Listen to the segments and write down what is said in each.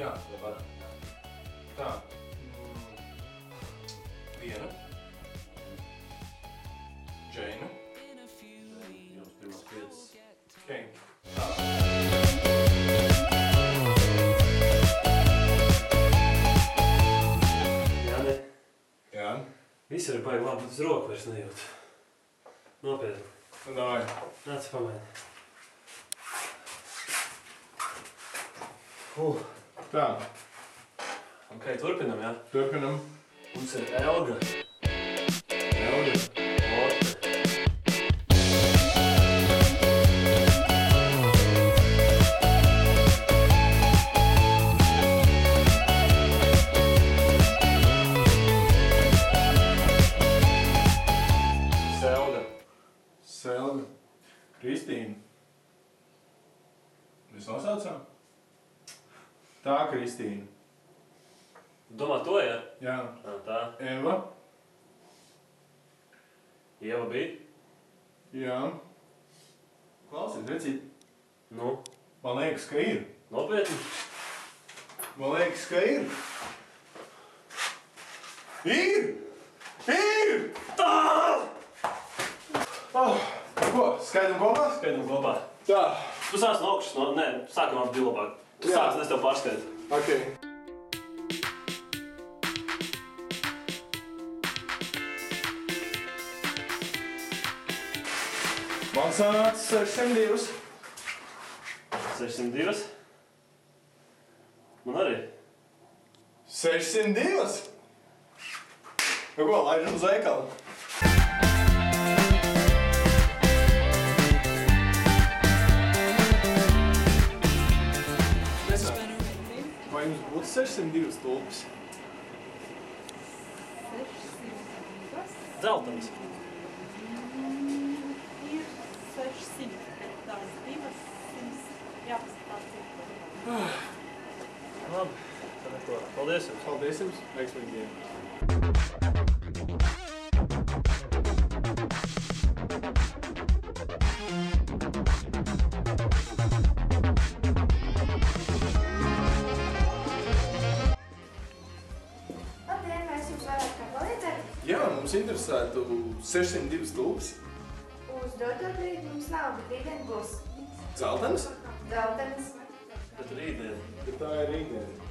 Jā, tāpat. Tā. Viena. Džeina. Jums pirmās 5. Okay. Tā. Jāni. Jā. Viss ir baigi labi, bet uz roku vairs nejūt. Nopietni. Nu, davai. Nāc, pamēģini. Tā. Ok, turpinam, jā? Turpinam. Mums ir Elga. Elga. Orte. Selga. Selga. Kristīna. Mēs nosaucām? Tā, Kristīna. Domā to, jā? Jā. Tā. Eva. Ieva bija? Jā. Klausies, recīt. Nu? Man liekas, ka ir. Nopietni? Man liekas, ka ir. Ir! Ir! Tā! Ko? Skaidam kopā? Skaidam kopā. Tā. Tu sāc no augšas, nē, sākam ap divu labāk. Tu sāc, un es tev pārskaitu. Ok. Man sanāca 602. 602. Man arī. 602? Nu ko, laižam uz veikalu? Vai jums būtu 602 stulpes? 602. Dzeltenis. Ir 600, bet tās divas 100 jāpaskatās citu. Labi, tad ar to. Paldies jums. Paldies jums, veiksmīgi dienu. Labdien, vai es jums varētu kā palīdzēt? Jā, mums interesētu 602 stulpes. Uz doto brīdi mums nav, bet rītdien būs. Zeltenes? Zeltenes. Bet rītdien. Bet tā ir rītdiena.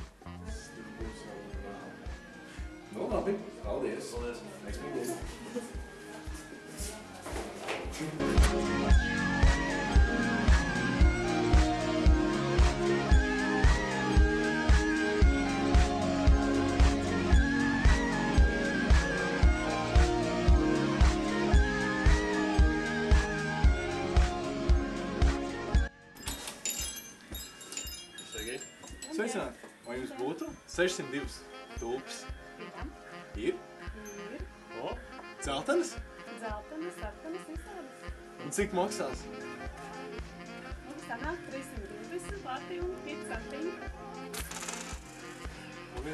Nu labi, paldies. Paldies. Veiksmīgi dienu. Sveiki. Sveicināti! Vai jums būtu 602 stulpes? Ir? Ir O, Zeltenes? zeltenes, sarkanas visādas. Un cik maksās? Un sanāk 320 lati un 5 centiņi. Labi.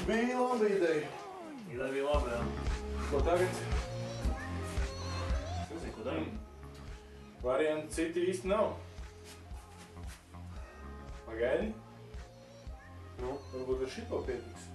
Bija laba ideja. ideja bija laba, jā. Ko tagad? Es nezinu, ko darām. Varianti citi īsti nav. Pagaidi. Nu, Varbūt ar šito pietiks.